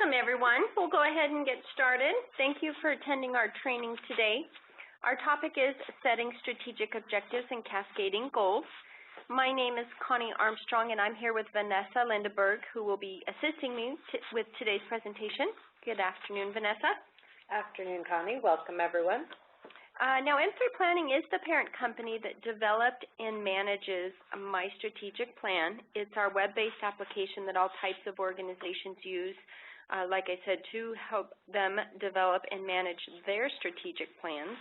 Welcome, everyone. We'll go ahead and get started. Thank you for attending our training today. Our topic is setting strategic objectives and cascading goals. My name is Connie Armstrong, and I'm here with Vanessa Lindeberg, who will be assisting me with today's presentation. Good afternoon, Vanessa. Afternoon, Connie. Welcome, everyone. Now, MyStrategicPlan is the parent company that developed and manages MyStrategicPlan. It's our web-based application that all types of organizations use, like I said, to help them develop and manage their strategic plans.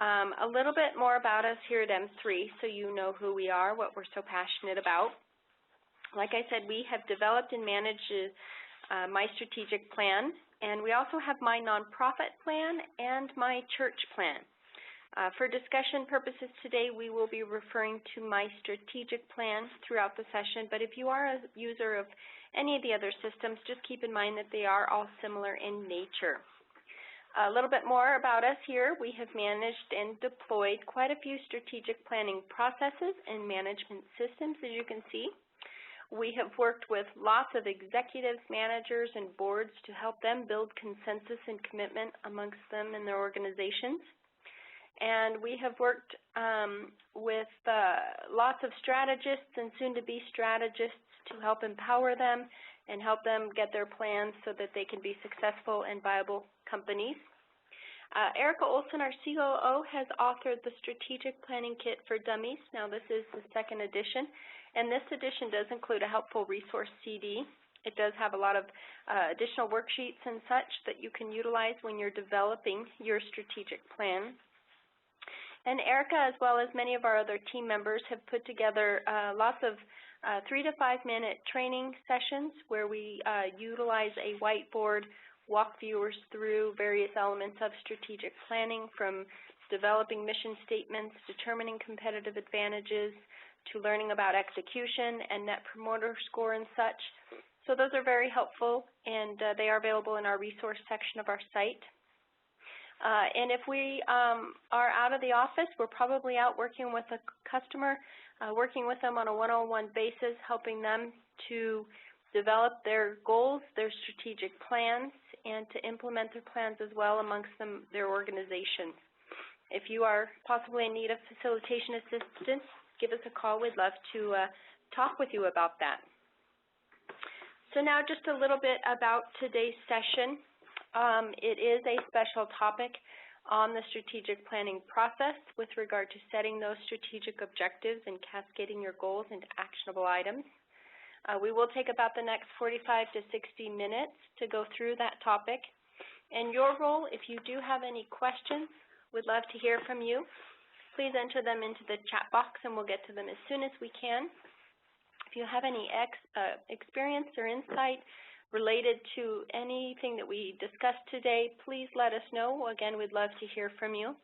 A little bit more about us here at M3 so you know who we are, what we're so passionate about. Like I said, we have developed and managed MyStrategicPlan, and we also have my nonprofit plan and my church plan. For discussion purposes today, we will be referring to MyStrategicPlan throughout the session, but if you are a user of any of the other systems, just keep in mind that they are all similar in nature. A little bit more about us here. We have managed and deployed quite a few strategic planning processes and management systems, as you can see. We have worked with lots of executives, managers, and boards to help them build consensus and commitment amongst them and their organizations. And we have worked with lots of strategists and soon-to-be strategists to help empower them and help them get their plans so that they can be successful and viable companies. Erica Olson, our COO, has authored the Strategic Planning Kit for Dummies. Now, this is the second edition, and this edition does include a helpful resource CD. It does have a lot of additional worksheets and such that you can utilize when you're developing your strategic plan. And Erica, as well as many of our other team members, have put together lots of 3 to 5 minute training sessions where we utilize a whiteboard, walk viewers through various elements of strategic planning, from developing mission statements, determining competitive advantages, to learning about execution and net promoter score and such. So those are very helpful, and they are available in our resource section of our site. And if we are out of the office, we're probably out working with a customer, working with them on a one-on-one basis, helping them to develop their goals, their strategic plans, and to implement their plans as well amongst their organizations. If you are possibly in need of facilitation assistance, give us a call. We'd love to talk with you about that. So now just a little bit about today's session. It is a special topic on the strategic planning process with regard to setting those strategic objectives and cascading your goals into actionable items. We will take about the next 45 to 60 minutes to go through that topic. And your role, if you do have any questions, we'd love to hear from you. Please enter them into the chat box, and we'll get to them as soon as we can. If you have any experience or insight related to anything that we discussed today, please let us know. Again, we'd love to hear from you.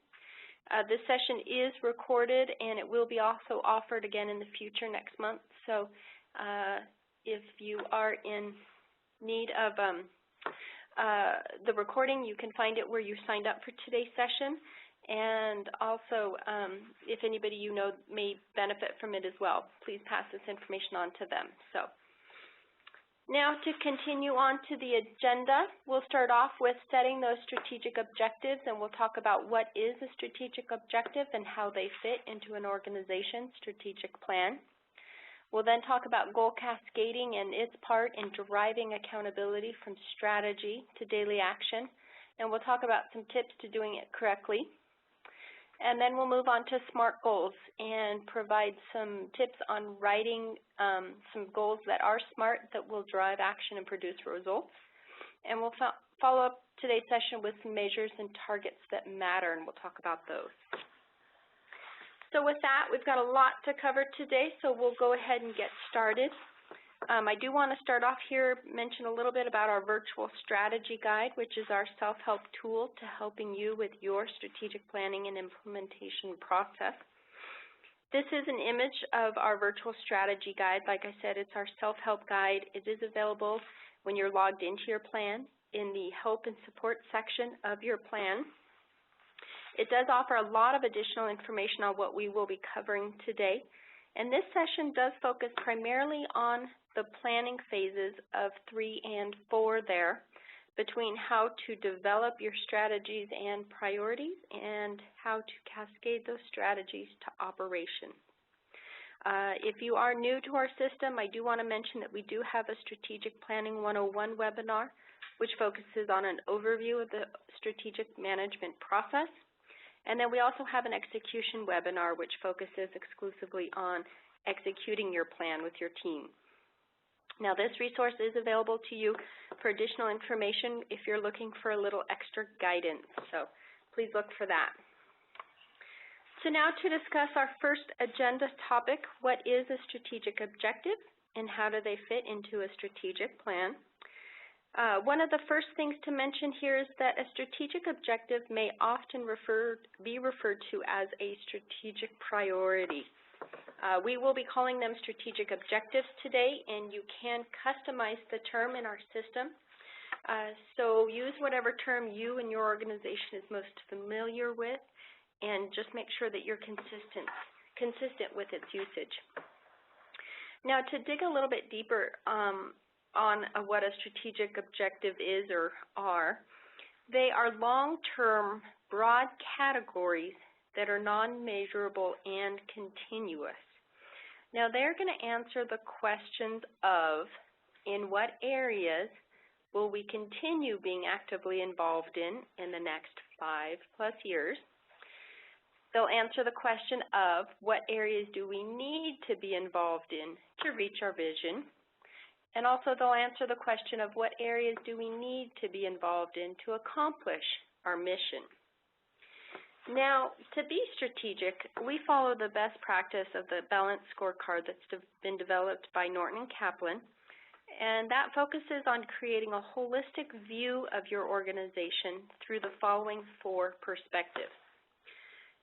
This session is recorded, and it will be also offered again in the future next month. So if you are in need of the recording, you can find it where you signed up for today's session. And also, if anybody you know may benefit from it as well, please pass this information on to them. So now to continue on to the agenda, we'll start off with setting those strategic objectives, and we'll talk about what is a strategic objective and how they fit into an organization's strategic plan. We'll then talk about goal cascading and its part in deriving accountability from strategy to daily action, and we'll talk about some tips to doing it correctly. And then we'll move on to SMART goals and provide some tips on writing some goals that are SMART that will drive action and produce results. And we'll follow up today's session with some measures and targets that matter, and we'll talk about those. So with that, we've got a lot to cover today, so we'll go ahead and get started. I do want to start off here, mention a little bit about our virtual strategy guide, which is our self-help tool to helping you with your strategic planning and implementation process. This is an image of our virtual strategy guide. Like I said, it's our self-help guide. It is available when you're logged into your plan in the help and support section of your plan. It does offer a lot of additional information on what we will be covering today. And this session does focus primarily on the planning phases of 3 and 4 there, between how to develop your strategies and priorities and how to cascade those strategies to operation. If you are new to our system, I do want to mention that we do have a Strategic Planning 101 webinar, which focuses on an overview of the strategic management process. And then we also have an execution webinar, which focuses exclusively on executing your plan with your team. Now, this resource is available to you for additional information if you're looking for a little extra guidance, so please look for that. So now to discuss our first agenda topic, what is a strategic objective and how do they fit into a strategic plan? One of the first things to mention here is that a strategic objective may often be referred to as a strategic priority. We will be calling them strategic objectives today, and you can customize the term in our system. So use whatever term you and your organization is most familiar with, and just make sure that you're consistent with its usage. Now, to dig a little bit deeper on what a strategic objective is or are, they are long-term, broad categories that are non-measurable and continuous. Now, they're going to answer the questions of, in what areas will we continue being actively involved in the next 5+ years? They'll answer the question of, what areas do we need to be involved in to reach our vision? And also they'll answer the question of, what areas do we need to be involved in to accomplish our mission? Now, to be strategic, we follow the best practice of the balanced scorecard that's been developed by Norton and Kaplan, and that focuses on creating a holistic view of your organization through the following 4 perspectives.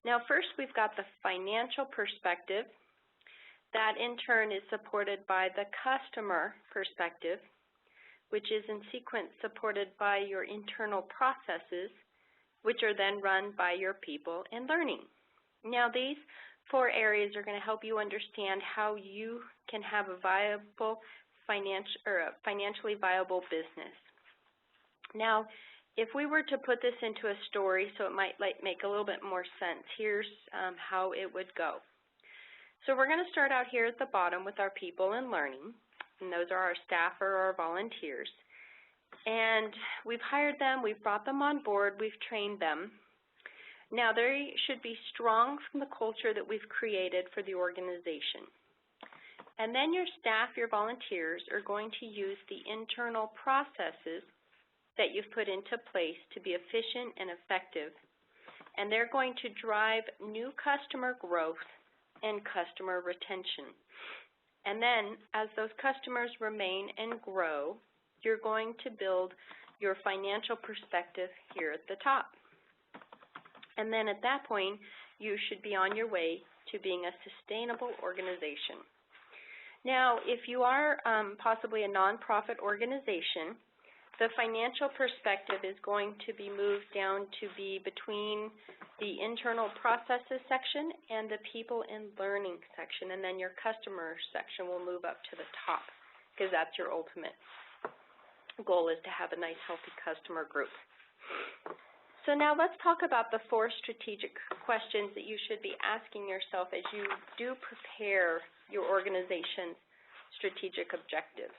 Now, first, we've got the financial perspective. That, in turn, is supported by the customer perspective, which is in sequence supported by your internal processes, which are then run by your people and learning. Now, these 4 areas are going to help you understand how you can have a viable financially viable business. Now, if we were to put this into a story so it might make a little bit more sense, here's how it would go. So we're going to start out here at the bottom with our people and learning, and those are our staff or our volunteers. And we've hired them, we've brought them on board, we've trained them. Now, they should be strong from the culture that we've created for the organization. And then your staff, your volunteers, are going to use the internal processes that you've put into place to be efficient and effective. And they're going to drive new customer growth and customer retention. And then, as those customers remain and grow, you're going to build your financial perspective here at the top. And then at that point, you should be on your way to being a sustainable organization. Now, if you are possibly a nonprofit organization, the financial perspective is going to be moved down to be between the internal processes section and the people and learning section, and then your customer section will move up to the top, because that's your ultimate goal, is to have a nice, healthy customer group. So now let's talk about the 4 strategic questions that you should be asking yourself as you do prepare your organization's strategic objectives.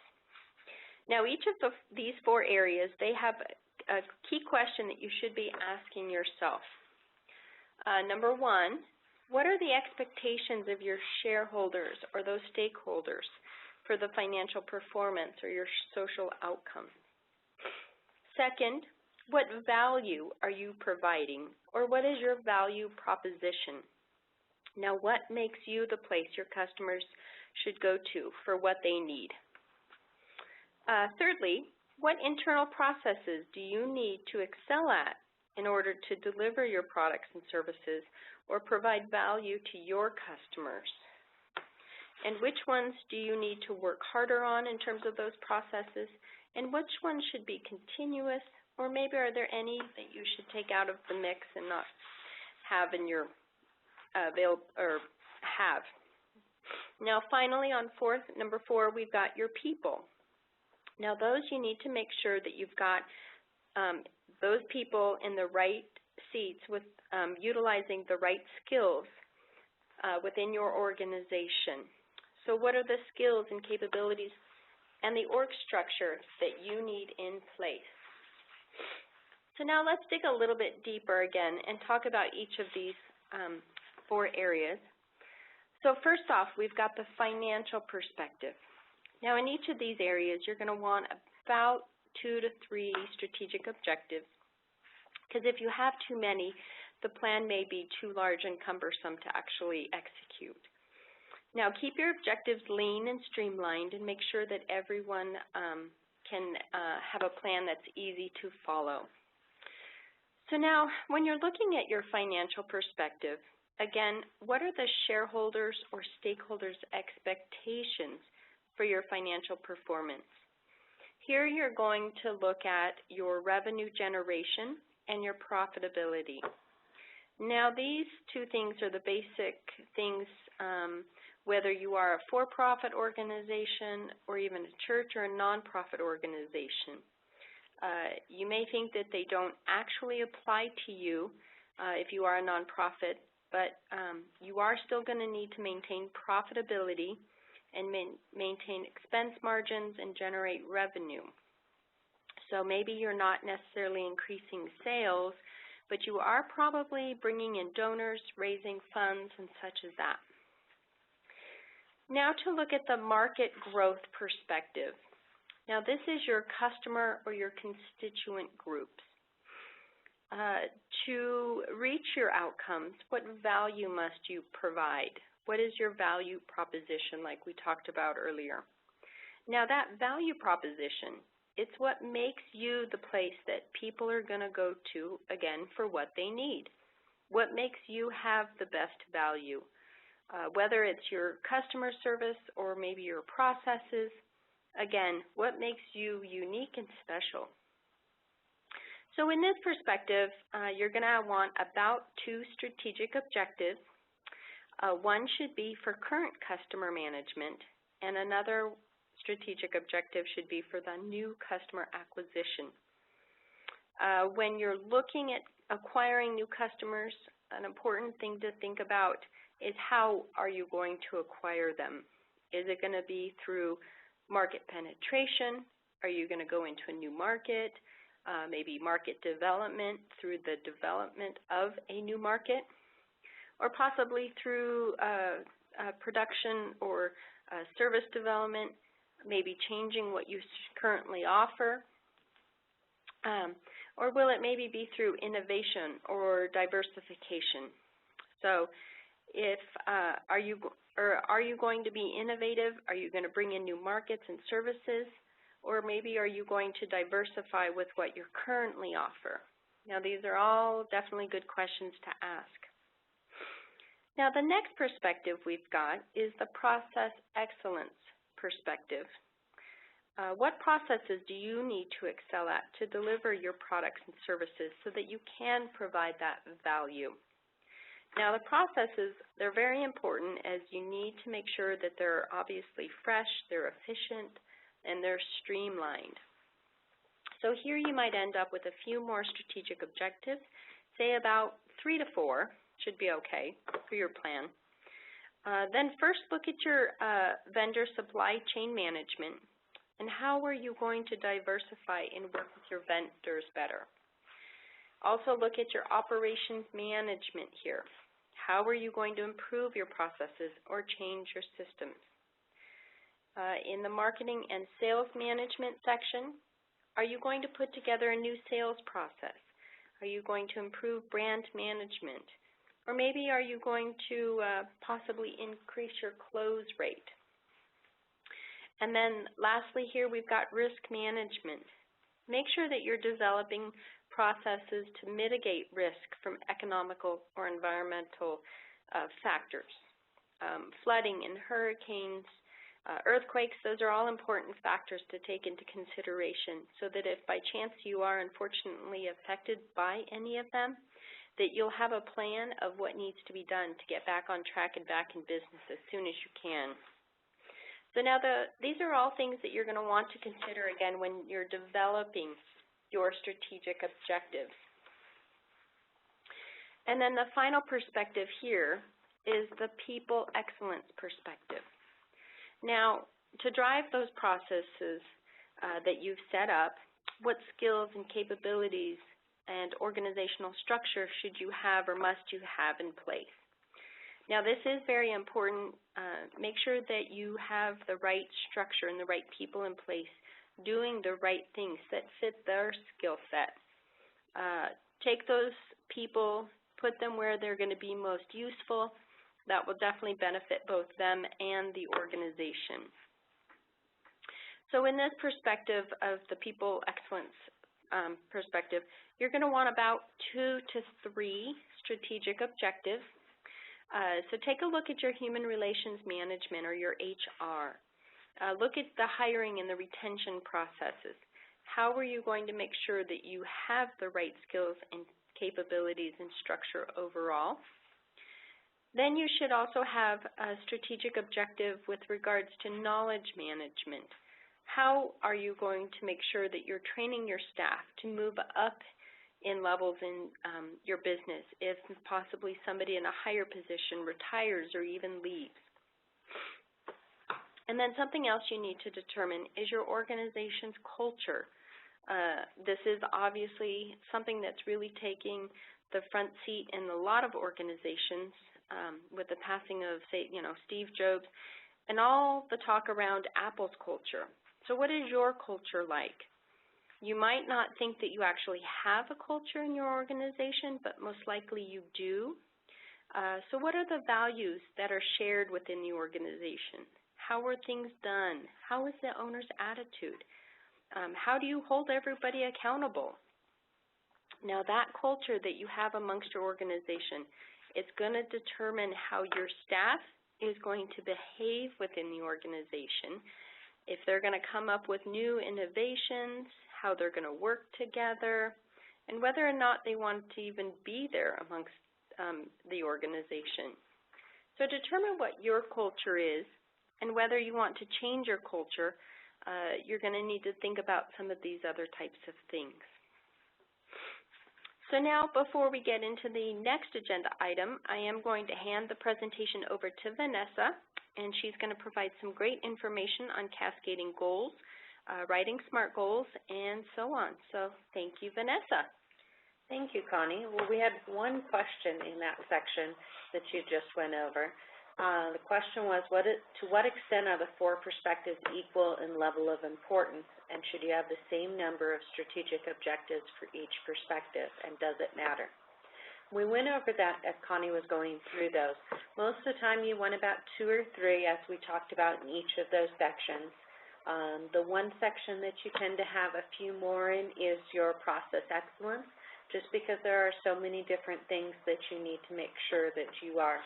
Now, each of these 4 areas, they have a key question that you should be asking yourself. Number 1, what are the expectations of your shareholders or those stakeholders for the financial performance or your social outcomes? Second, what value are you providing, or what is your value proposition? Now, what makes you the place your customers should go to for what they need? Thirdly, what internal processes do you need to excel at in order to deliver your products and services or provide value to your customers? And which ones do you need to work harder on in terms of those processes? And which ones should be continuous, or maybe are there any that you should take out of the mix and not have in your Now, finally, on number 4, we've got your people. Now, those you need to make sure that you've got those people in the right seats with utilizing the right skills within your organization. So what are the skills and capabilities and the org structure that you need in place? So now let's dig a little bit deeper again and talk about each of these 4 areas. So first off, we've got the financial perspective. Now in each of these areas, you're going to want about 2 to 3 strategic objectives, because if you have too many, the plan may be too large and cumbersome to actually execute. Now keep your objectives lean and streamlined and make sure that everyone can have a plan that's easy to follow. So now, when you're looking at your financial perspective, again, what are the shareholders' or stakeholders' expectations for your financial performance? Here you're going to look at your revenue generation and your profitability. Now, these 2 things are the basic things, whether you are a for-profit organization or even a church or a nonprofit organization. You may think that they don't actually apply to you if you are a nonprofit, but you are still going to need to maintain profitability and maintain expense margins and generate revenue. So maybe you're not necessarily increasing sales, but you are probably bringing in donors, raising funds, and such as that. Now to look at the market growth perspective. Now this is your customer or your constituent groups. To reach your outcomes, what value must you provide? What is your value proposition, like we talked about earlier? Now that value proposition, it's what makes you the place that people are going to go to, again, for what they need. What makes you have the best value? Whether it's your customer service or maybe your processes, again, what makes you unique and special? So in this perspective, you're going to want about 2 strategic objectives. One should be for current customer management, and another strategic objective should be for the new customer acquisition. When you're looking at acquiring new customers, an important thing to think about is how are you going to acquire them? Is it going to be through market penetration? Are you going to go into a new market? Maybe market development through the development of a new market? Or possibly through production or service development, maybe changing what you currently offer? Or will it maybe be through innovation or diversification? So if are you going to be innovative? Are you going to bring in new markets and services? Or maybe are you going to diversify with what you currently offer? Now these are all definitely good questions to ask. Now the next perspective we've got is the process excellence perspective. What processes do you need to excel at to deliver your products and services so that you can provide that value? Now the processes, they're very important, as you need to make sure that they're obviously fresh, they're efficient, and they're streamlined. So here you might end up with a few more strategic objectives, say about 3 to 4 should be okay for your plan. Then first look at your vendor supply chain management and how are you going to diversify and work with your vendors better. Also look at your operations management here. How are you going to improve your processes or change your systems? In the marketing and sales management section, are you going to put together a new sales process? Are you going to improve brand management? Or maybe are you going to possibly increase your close rate? And then lastly here, we've got risk management. Make sure that you're developing processes to mitigate risk from economical or environmental factors. Flooding and hurricanes, earthquakes, those are all important factors to take into consideration so that if by chance you are unfortunately affected by any of them, that you'll have a plan of what needs to be done to get back on track and back in business as soon as you can. So now these are all things that you're going to want to consider again when you're developing your strategic objectives. And then the final perspective here is the people excellence perspective. Now, to drive those processes that you've set up, what skills and capabilities and organizational structure should you have or must you have in place? Now, this is very important. Make sure that you have the right structure and the right people in place doing the right things that fit their skill set. Take those people, put them where they're going to be most useful. That will definitely benefit both them and the organization. So in this perspective of the people excellence perspective, you're going to want about 2 to 3 strategic objectives. So take a look at your human relations management or your HR. Look at the hiring and the retention processes. How are you going to make sure that you have the right skills and capabilities and structure overall? Then you should also have a strategic objective with regards to knowledge management. How are you going to make sure that you're training your staff to move up in levels in your business if possibly somebody in a higher position retires or even leaves? And then something else you need to determine is your organization's culture. This is obviously something that's really taking the front seat in a lot of organizations with the passing of, say, Steve Jobs and all the talk around Apple's culture. So what is your culture like? You might not think that you actually have a culture in your organization, but most likely you do. So what are the values that are shared within the organization? How are things done? How is the owner's attitude? How do you hold everybody accountable? Now that culture that you have amongst your organization is going to determine how your staff is going to behave within the organization, if they're going to come up with new innovations, how they're going to work together, and whether or not they want to even be there amongst the organization. So determine what your culture is and whether you want to change your culture. You're going to need to think about some of these other types of things. So now, before we get into the next agenda item, I am going to hand the presentation over to Vanessa, and she's going to provide some great information on cascading goals, writing SMART goals, and so on. So thank you, Vanessa. Thank you, Connie. Well, we had one question in that section that you just went over. The question was, to what extent are the 4 perspectives equal in level of importance, and should you have the same number of strategic objectives for each perspective, and does it matter? We went over that as Connie was going through those. Most of the time you want about 2 or 3, as we talked about in each of those sections. The one section that you tend to have a few more in is your process excellence, just because there are so many different things that you need to make sure that you are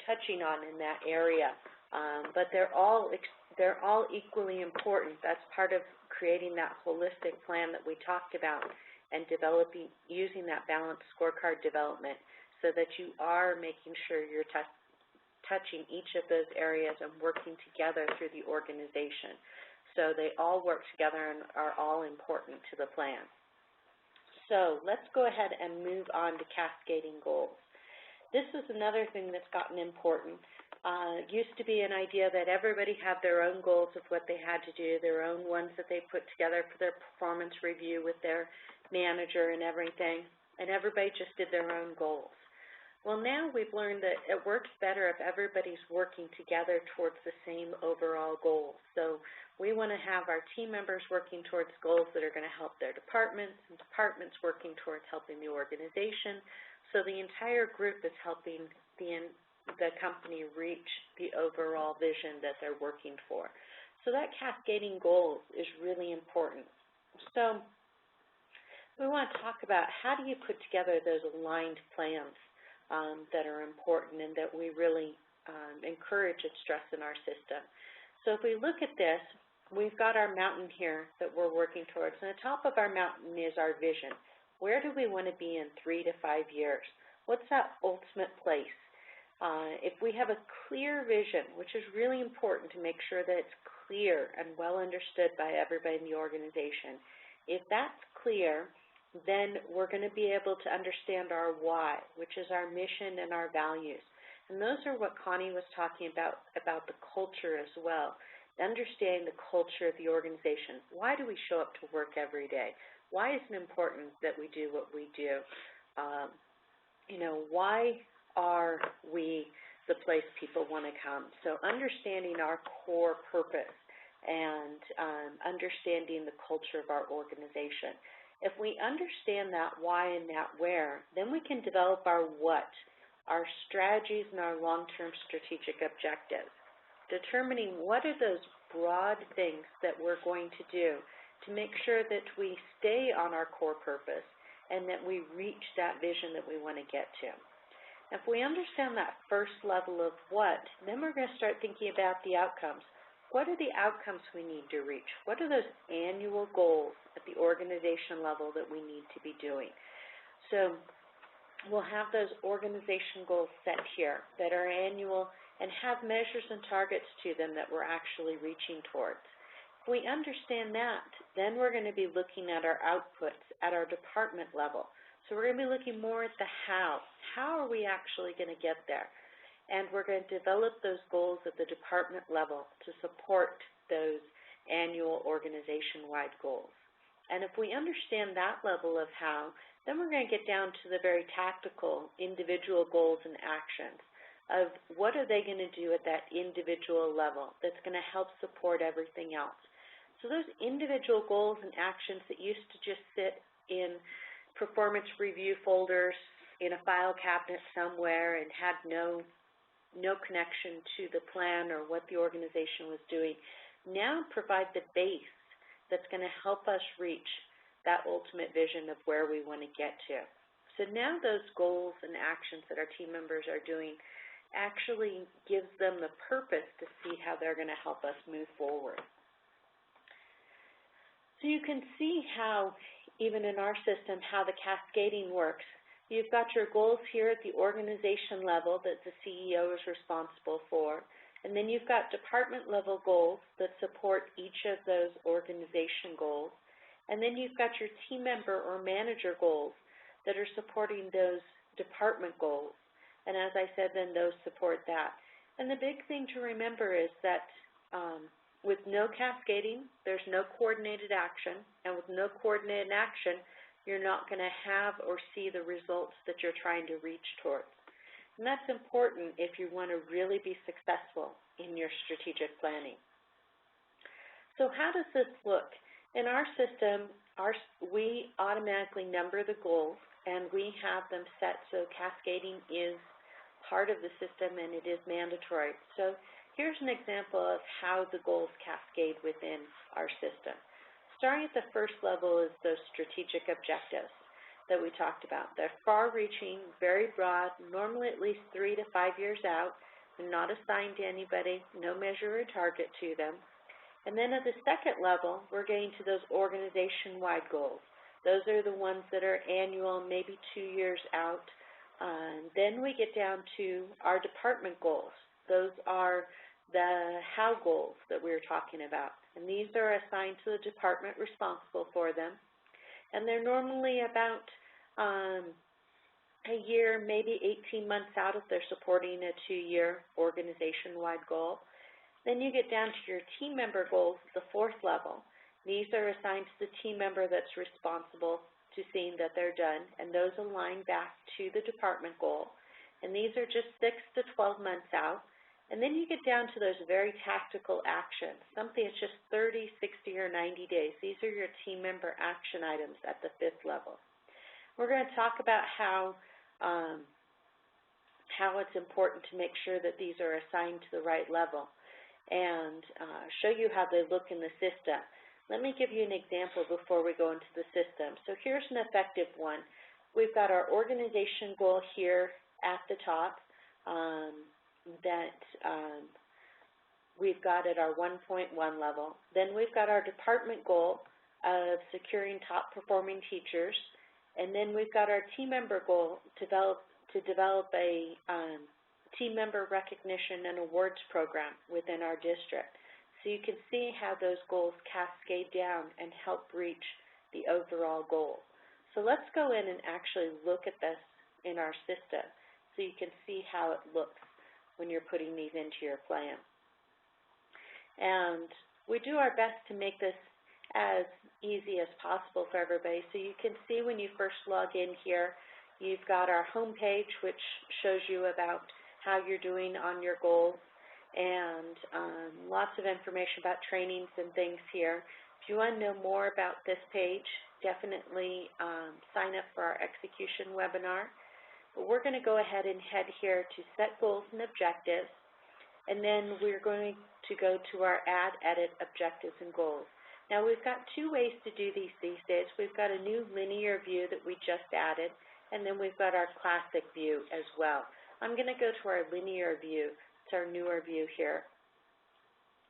touching on in that area. But they're all equally important. That's part of creating that holistic plan that we talked about and using that balanced scorecard development so that you are making sure you're touching each of those areas and working together through the organization. So they all work together and are all important to the plan. So let's go ahead and move on to cascading goals. This is another thing that's gotten important. It used to be an idea that everybody had their own goals of what they had to do, their own ones that they put together for their performance review with their manager and everything, and everybody just did their own goals. Well, now we've learned that it works better if everybody's working together towards the same overall goal. So we want to have our team members working towards goals that are going to help their departments, and departments working towards helping the organization. So the entire group is helping the company reach the overall vision that they're working for. So that cascading goals is really important. So we want to talk about how do you put together those aligned plans that are important and that we really encourage and stress in our system. So if we look at this, we've got our mountain here that we're working towards, and the top of our mountain is our vision. Where do we want to be in 3 to 5 years? What's that ultimate place? If we have a clear vision, which is really important to make sure that it's clear and well understood by everybody in the organization, if that's clear, then we're going to be able to understand our why, which is our mission and our values. And those are what Connie was talking about the culture as well, understanding the culture of the organization. Why do we show up to work every day? Why is it important that we do what we do? Why are we the place people want to come? So understanding our core purpose and understanding the culture of our organization. If we understand that why and that where, then we can develop our what, our strategies and our long-term strategic objectives, determining what are those broad things that we're going to do to make sure that we stay on our core purpose and that we reach that vision that we want to get to. If we understand that first level of what, then we're going to start thinking about the outcomes. What are the outcomes we need to reach? What are those annual goals at the organization level that we need to be doing? So we'll have those organization goals set here that are annual and have measures and targets to them that we're actually reaching towards. If we understand that, then we're going to be looking at our outputs at our department level. So we're going to be looking more at the how. How are we actually going to get there? And we're going to develop those goals at the department level to support those annual organization-wide goals. And if we understand that level of how, then we're going to get down to the very tactical individual goals and actions of what are they going to do at that individual level that's going to help support everything else. So those individual goals and actions that used to just sit in performance review folders in a file cabinet somewhere and had no connection to the plan or what the organization was doing, now provide the base that's going to help us reach that ultimate vision of where we want to get to. So now those goals and actions that our team members are doing actually gives them the purpose to see how they're going to help us move forward. So you can see how, even in our system, how the cascading works. You've got your goals here at the organization level that the CEO is responsible for, and then you've got department level goals that support each of those organization goals, and then you've got your team member or manager goals that are supporting those department goals. And as I said, then those support that. And the big thing to remember is that with no cascading, there's no coordinated action, and with no coordinated action, you're not going to have or see the results that you're trying to reach towards. And that's important if you want to really be successful in your strategic planning. So how does this look? In our system, we automatically number the goals, and we have them set so cascading is part of the system and it is mandatory. So here's an example of how the goals cascade within our system. Starting at the first level is those strategic objectives that we talked about. They're far-reaching, very broad, normally at least 3 to 5 years out, and not assigned to anybody, no measure or target to them. And then at the second level, we're getting to those organization-wide goals. Those are the ones that are annual, maybe 2 years out. Then we get down to our department goals. Those are the how goals that we were talking about. And these are assigned to the department responsible for them. And they're normally about a year, maybe 18 months out if they're supporting a 2-year organization-wide goal. Then you get down to your team member goals at the fourth level. These are assigned to the team member that's responsible to seeing that they're done, and those align back to the department goal. And these are just 6 to 12 months out. And then you get down to those very tactical actions, something that's just 30, 60, or 90 days. These are your team member action items at the 5th level. We're going to talk about how it's important to make sure that these are assigned to the right level and show you how they look in the system. Let me give you an example before we go into the system. So here's an effective one. We've got our organization goal here at the top that we've got at our 1.1 level. Then we've got our department goal of securing top performing teachers. And then we've got our team member goal to develop a team member recognition and awards program within our district. So you can see how those goals cascade down and help reach the overall goal. So let's go in and actually look at this in our system so you can see how it looks when you're putting these into your plan. And we do our best to make this as easy as possible for everybody. So you can see when you first log in here, you've got our home page, which shows you about how you're doing on your goals, and lots of information about trainings and things here. If you want to know more about this page, definitely sign up for our execution webinar. But we're going to go ahead and head here to set goals and objectives, and then we're going to go to our add, edit, objectives, and goals. Now we've got two ways to do these days. We've got a new linear view that we just added, and then we've got our classic view as well. I'm going to go to our linear view. It's our newer view here.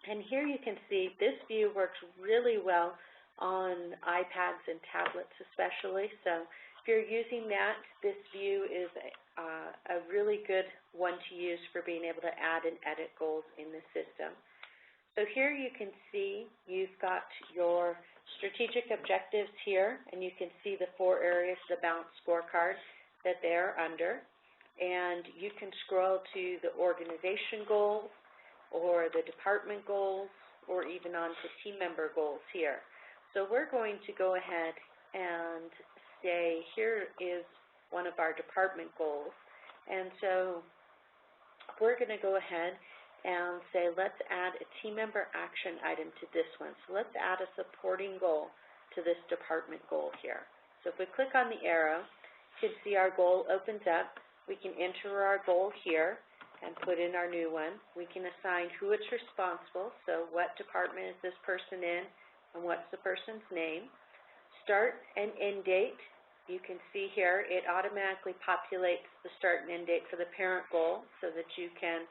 And here you can see this view works really well on iPads and tablets especially. So if you're using that, this view is a really good one to use for being able to add and edit goals in the system. So here you can see you've got your strategic objectives here, and you can see the 4 areas of the balanced scorecard that they're under. And you can scroll to the organization goals or the department goals or even on to team member goals here. So we're going to go ahead and say here is one of our department goals. And so we're going to go ahead and say let's add a team member action item to this one. So let's add a supporting goal to this department goal here. So if we click on the arrow, you can see our goal opens up. We can enter our goal here and put in our new one. We can assign who it's responsible, so what department is this person in and what's the person's name. Start and end date. You can see here it automatically populates the start and end date for the parent goal so that you can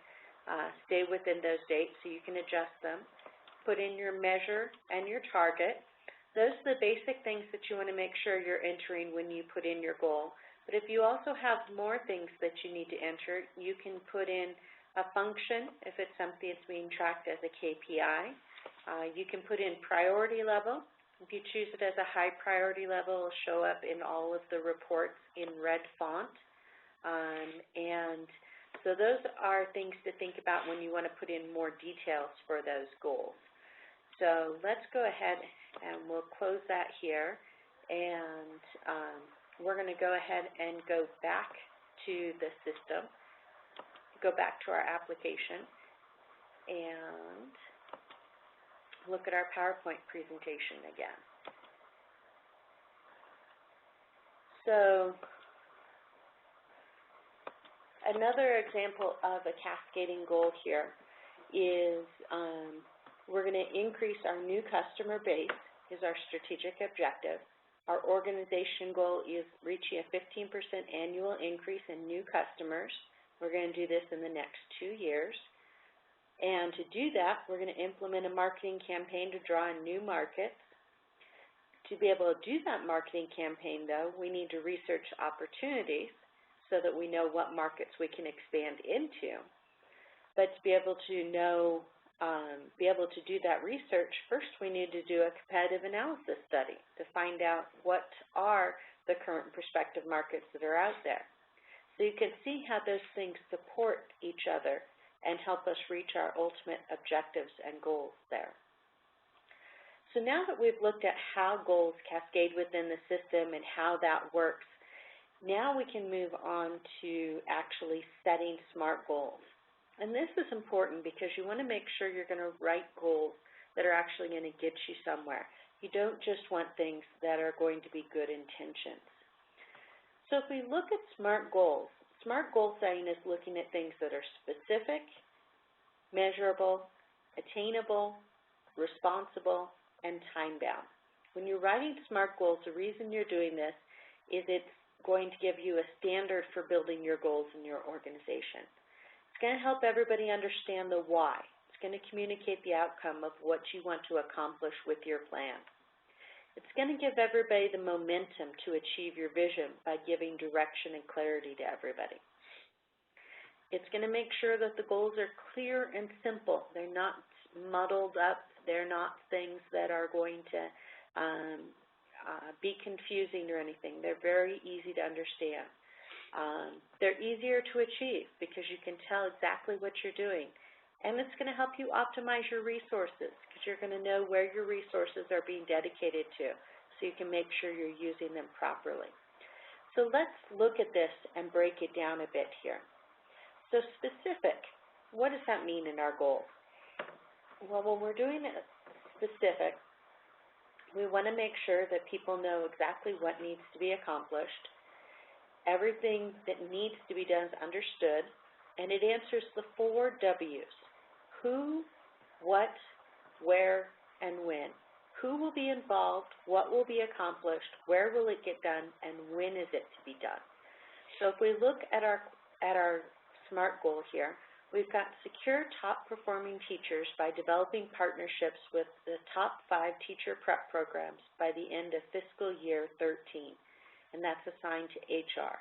stay within those dates so you can adjust them. Put in your measure and your target. Those are the basic things that you want to make sure you're entering when you put in your goal. But if you also have more things that you need to enter, you can put in a function if it's something that's being tracked as a KPI. You can put in priority level. If you choose it as a high priority level, it will show up in all of the reports in red font. And so those are things to think about when you want to put in more details for those goals. So let's go ahead and we'll close that here. And we're going to go ahead and go back to the system, go back to our application, and look at our PowerPoint presentation again. So another example of a cascading goal here is we're going to increase our new customer base is our strategic objective. Our organization goal is reaching a 15% annual increase in new customers. We're going to do this in the next 2 years. And to do that, we're going to implement a marketing campaign to draw in new markets. To be able to do that marketing campaign, though, we need to research opportunities so that we know what markets we can expand into. But to be able to do that research, first we need to do a competitive analysis study to find out what are the current prospective markets that are out there. So you can see how those things support each other and help us reach our ultimate objectives and goals there. So now that we've looked at how goals cascade within the system and how that works, now we can move on to actually setting SMART goals. And this is important because you want to make sure you're going to write goals that are actually going to get you somewhere. You don't just want things that are going to be good intentions. So if we look at SMART goal setting is looking at things that are specific, measurable, attainable, responsible, and time-bound. When you're writing SMART goals, the reason you're doing this is it's going to give you a standard for building your goals in your organization. It's going to help everybody understand the why. It's going to communicate the outcome of what you want to accomplish with your plan. It's going to give everybody the momentum to achieve your vision by giving direction and clarity to everybody. It's going to make sure that the goals are clear and simple. They're not muddled up. They're not things that are going to be confusing or anything. They're very easy to understand. They're easier to achieve because you can tell exactly what you're doing. And it's going to help you optimize your resources because you're going to know where your resources are being dedicated to so you can make sure you're using them properly. So let's look at this and break it down a bit here. So specific, what does that mean in our goals? Well, when we're doing it specific, we want to make sure that people know exactly what needs to be accomplished. Everything that needs to be done is understood, and it answers the 4 W's. Who, what, where, and when. Who will be involved, what will be accomplished, where will it get done, and when is it to be done. So if we look at our SMART goal here, we've got secure top-performing teachers by developing partnerships with the top 5 teacher prep programs by the end of fiscal year 13, and that's assigned to HR.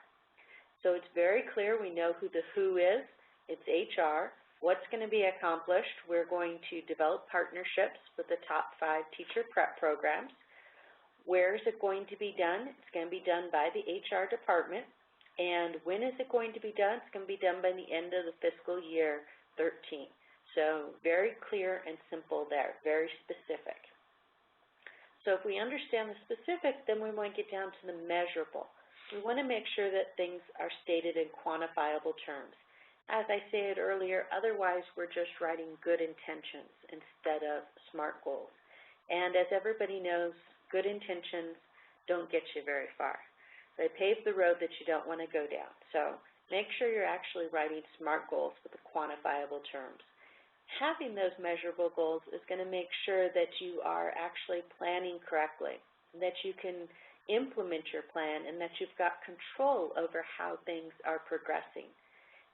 So it's very clear we know who the who is. It's HR. What's going to be accomplished? We're going to develop partnerships with the top 5 teacher prep programs. Where is it going to be done? It's going to be done by the HR department. And when is it going to be done? It's going to be done by the end of the fiscal year 13. So very clear and simple there, very specific. So if we understand the specific, then we want to get down to the measurable. We want to make sure that things are stated in quantifiable terms. As I said earlier, otherwise we're just writing good intentions instead of SMART goals. And as everybody knows, good intentions don't get you very far. They pave the road that you don't want to go down. So make sure you're actually writing SMART goals with the quantifiable terms. Having those measurable goals is going to make sure that you are actually planning correctly, that you can implement your plan, and that you've got control over how things are progressing.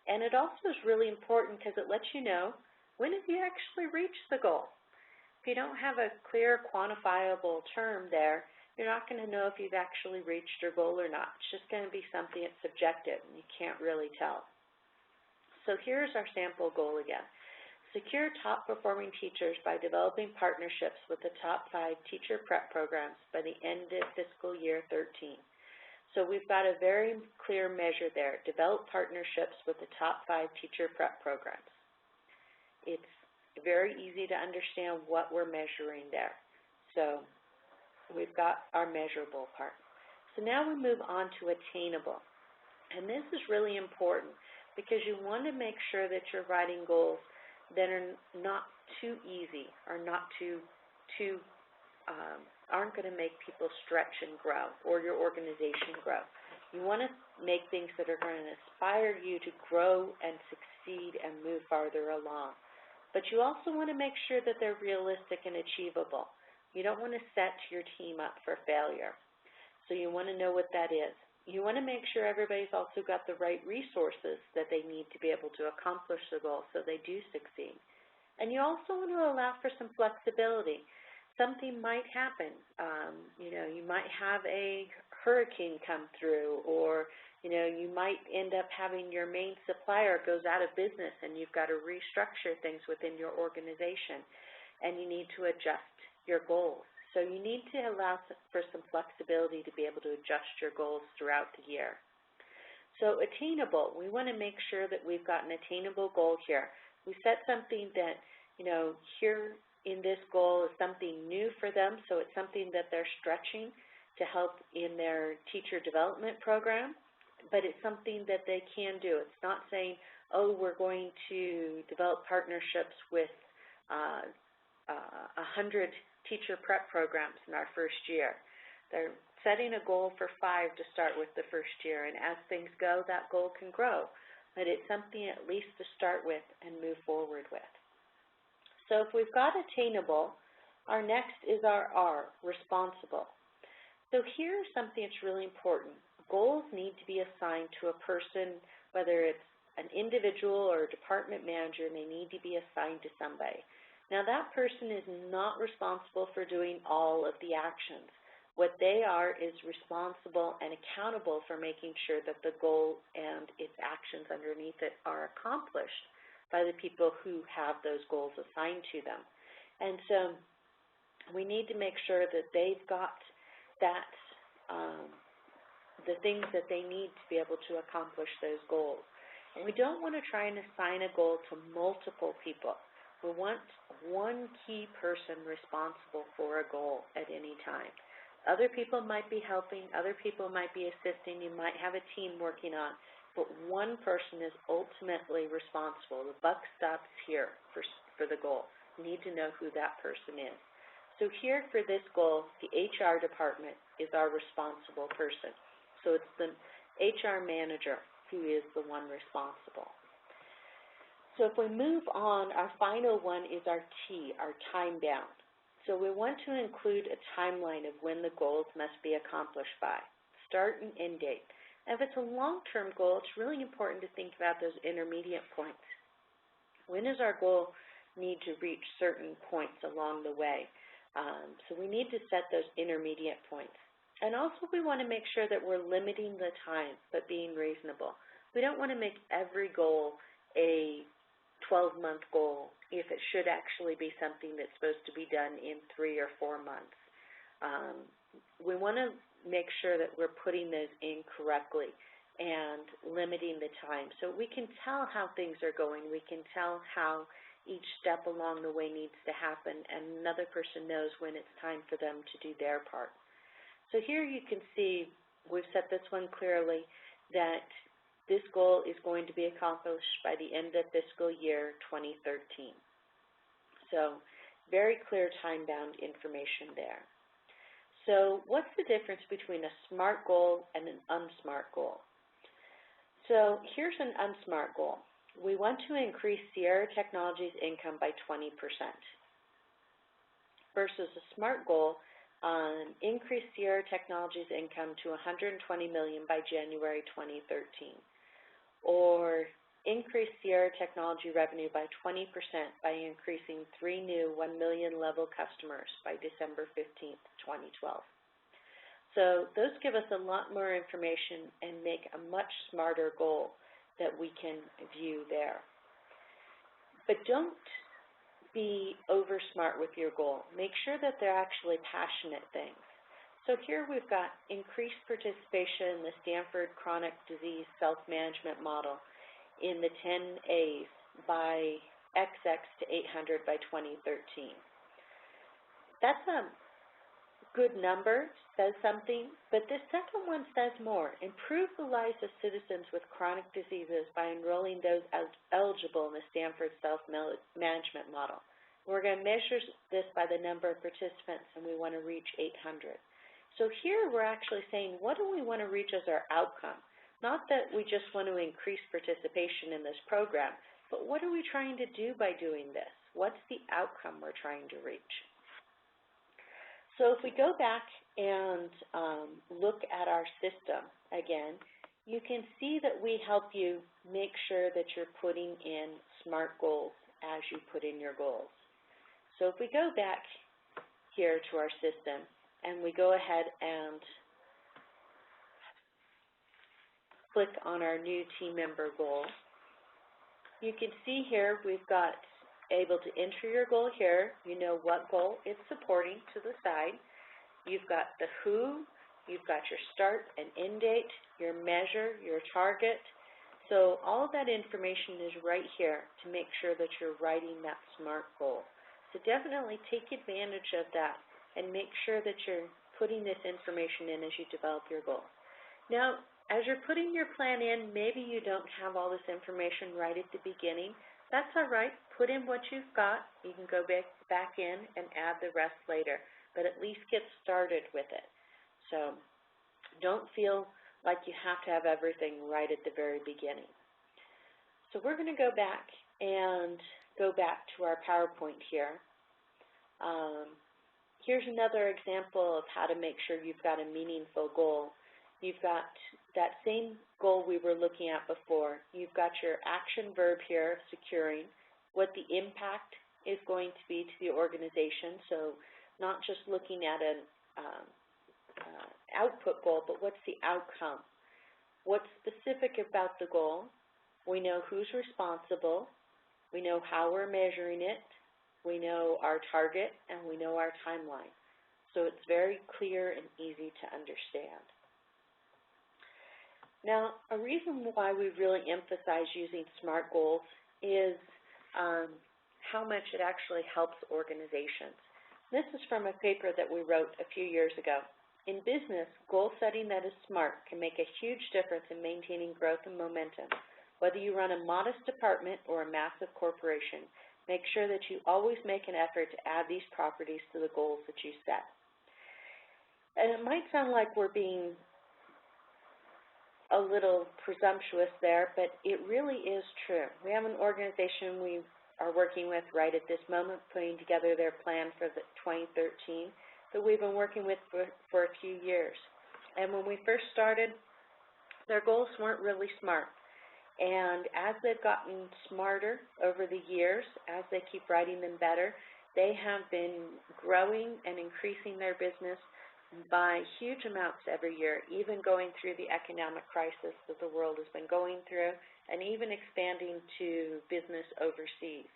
And it also is really important because it lets you know when have you actually reached the goal. If you don't have a clear quantifiable term there, you're not going to know if you've actually reached your goal or not. It's just going to be something that's subjective, and you can't really tell. So here's our sample goal again. Secure top-performing teachers by developing partnerships with the top 5 teacher prep programs by the end of fiscal year 13. So we've got a very clear measure there. Develop partnerships with the top 5 teacher prep programs. It's very easy to understand what we're measuring there. So we've got our measurable part. So now we move on to attainable. And this is really important because you want to make sure that you're writing goals that are not too easy or not aren't going to make people stretch and grow or your organization grow. You want to make things that are going to inspire you to grow and succeed and move farther along. But you also want to make sure that they're realistic and achievable. You don't want to set your team up for failure. So you want to know what that is. You want to make sure everybody's also got the right resources that they need to be able to accomplish the goal so they do succeed. And you also want to allow for some flexibility. Something might happen. You might have a hurricane come through, or you might end up having your main supplier goes out of business and you've got to restructure things within your organization and you need to adjust your goals. So you need to allow for some flexibility to be able to adjust your goals throughout the year. So attainable, we want to make sure that we've got an attainable goal here. We set something that, here in this goal is something new for them, so it's something that they're stretching to help in their teacher development program, but it's something that they can do. It's not saying, oh, we're going to develop partnerships with 100 teacher prep programs in our first year. They're setting a goal for 5 to start with the first year, and as things go, that goal can grow. But it's something at least to start with and move forward with. So if we've got attainable, our next is our R, responsible. So here's something that's really important. Goals need to be assigned to a person, whether it's an individual or a department manager, and they need to be assigned to somebody. Now, that person is not responsible for doing all of the actions, What they are is responsible and accountable for making sure that the goal and its actions underneath it are accomplished by the people who have those goals assigned to them. And so we need to make sure that they've got that, the things that they need to be able to accomplish those goals. And we don't want to try and assign a goal to multiple people. We want one key person responsible for a goal at any time. Other people might be helping, other people might be assisting, you might have a team working on, but one person is ultimately responsible. The buck stops here for the goal. You need to know who that person is. So here for this goal, the HR department is our responsible person. So it's the HR manager who is the one responsible. So if we move on, our final one is our T, our time bound. So we want to include a timeline of when the goals must be accomplished by, start and end date. And if it's a long-term goal, it's really important to think about those intermediate points. When does our goal need to reach certain points along the way? So we need to set those intermediate points. And also we want to make sure that we're limiting the time, but being reasonable. We don't want to make every goal a 12-month goal if it should actually be something that's supposed to be done in 3 or 4 months. We want to make sure that we're putting those in correctly and limiting the time so we can tell how things are going. We can tell how each step along the way needs to happen, and another person knows when it's time for them to do their part. So here you can see we've set this one clearly that this goal is going to be accomplished by the end of fiscal year 2013. So very clear time-bound information there. So what's the difference between a SMART goal and an unsmart goal? So here's an unsmart goal. We want to increase Sierra Technologies' income by 20%. Versus a SMART goal, increase Sierra Technologies' income to $120 million by January 2013. Or increase Sierra Technology revenue by 20% by increasing 3 new $1 million level customers by December 15th, 2012. So those give us a lot more information and make a much smarter goal that we can view there. But don't be over smart with your goal. Make sure that they're actually passionate things. So here we've got increased participation in the Stanford Chronic Disease Self-Management Model in the 10 A's by XX to 800 by 2013. That's a good number, says something, but this second one says more. Improve the lives of citizens with chronic diseases by enrolling those eligible in the Stanford Self-Management Model. We're going to measure this by the number of participants, and we want to reach 800. So here we're actually saying, what do we want to reach as our outcome? Not that we just want to increase participation in this program, but what are we trying to do by doing this? What's the outcome we're trying to reach? So if we go back and look at our system again, you can see that we help you make sure that you're putting in SMART goals as you put in your goals. So if we go back here to our system, and we go ahead and click on our new team member goal, you can see here we've got able to enter your goal here. You know what goal it's supporting to the side. You've got the who, you've got your start and end date, your measure, your target. So all of that information is right here to make sure that you're writing that SMART goal. So definitely take advantage of that and make sure that you're putting this information in as you develop your goal. Now, as you're putting your plan in, maybe you don't have all this information right at the beginning. That's all right. Put in what you've got. You can go back in and add the rest later, but at least get started with it. So don't feel like you have to have everything right at the very beginning. So we're going to go back and go back to our PowerPoint here. Here's another example of how to make sure you've got a meaningful goal. You've got that same goal we were looking at before. You've got your action verb here, securing, what the impact is going to be to the organization. So not just looking at output goal, but what's the outcome? What's specific about the goal? We know who's responsible. We know how we're measuring it. We know our target, and we know our timeline. So it's very clear and easy to understand. Now, a reason why we really emphasize using SMART goals is how much it actually helps organizations. This is from a paper that we wrote a few years ago. In business, goal setting that is SMART can make a huge difference in maintaining growth and momentum. Whether you run a modest department or a massive corporation, make sure that you always make an effort to add these properties to the goals that you set. And it might sound like we're being a little presumptuous there, but it really is true. We have an organization we are working with right at this moment, putting together their plan for the 2013 that we've been working with for a few years. And when we first started, their goals weren't really SMART. And as they've gotten smarter over the years, as they keep writing them better, they have been growing and increasing their business by huge amounts every year, even going through the economic crisis that the world has been going through, and even expanding to business overseas.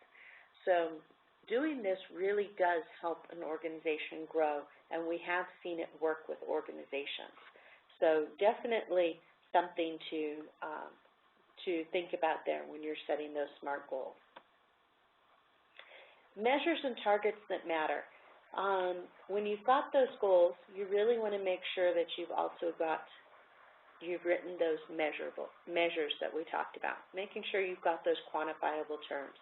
So doing this really does help an organization grow, and we have seen it work with organizations. So definitely something to think about there when you're setting those SMART goals. Measures and targets that matter. When you've got those goals, you really want to make sure that you've written those measures that we talked about, making sure you've got those quantifiable terms.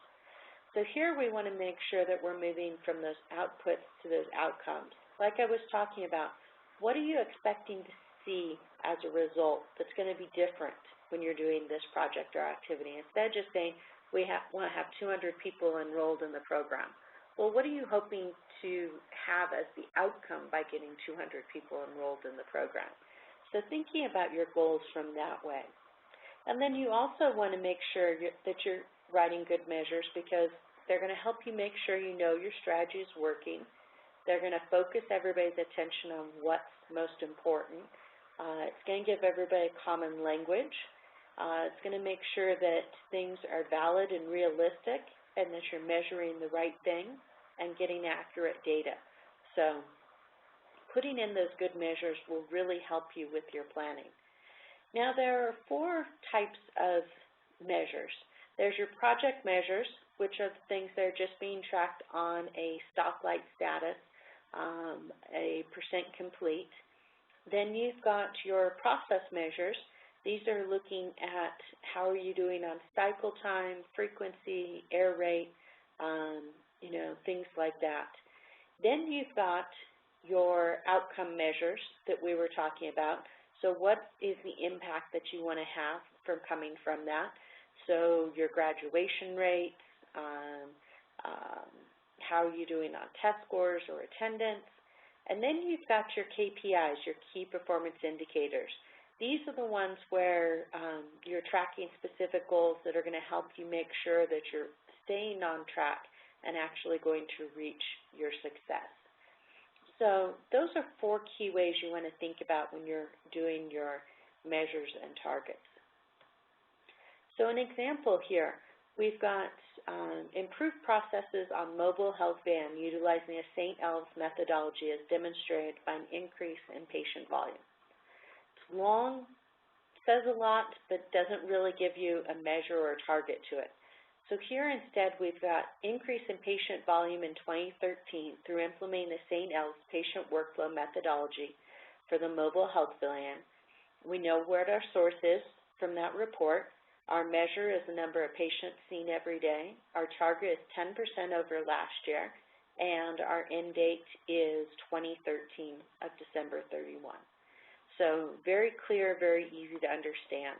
So here we want to make sure that we're moving from those outputs to those outcomes. Like I was talking about, what are you expecting to see as a result that's going to be different when you're doing this project or activity? Instead of just saying, we want to have 200 people enrolled in the program. Well, what are you hoping to have as the outcome by getting 200 people enrolled in the program? So thinking about your goals from that way. And then you also want to make sure that you're writing good measures, because they're going to help you make sure you know your strategy is working. They're going to focus everybody's attention on what's most important. It's going to give everybody common language. It's going to make sure that things are valid and realistic, and that you're measuring the right thing and getting accurate data. So putting in those good measures will really help you with your planning. Now, there are 4 types of measures. There's your project measures, which are the things that are just being tracked on a stoplight status, a percent complete. Then you've got your process measures. These are looking at how are you doing on cycle time, frequency, air rate, things like that. Then you've got your outcome measures that we were talking about. So what is the impact that you want to have from coming from that? So your graduation rates, how are you doing on test scores or attendance? And then you've got your KPIs, your key performance indicators. These are the ones where you're tracking specific goals that are going to help you make sure that you're staying on track and actually going to reach your success. So those are 4 key ways you want to think about when you're doing your measures and targets. So an example here, we've got improved processes on mobile health van utilizing a St. Elves methodology as demonstrated by an increase in patient volume. It's long, says a lot, but doesn't really give you a measure or a target to it. So here instead we've got increase in patient volume in 2013 through implementing the St. Elves patient workflow methodology for the mobile health plan. We know where our source is from that report. Our measure is the number of patients seen every day. Our target is 10% over last year, and our end date is 2013 of December 31. So very clear, very easy to understand.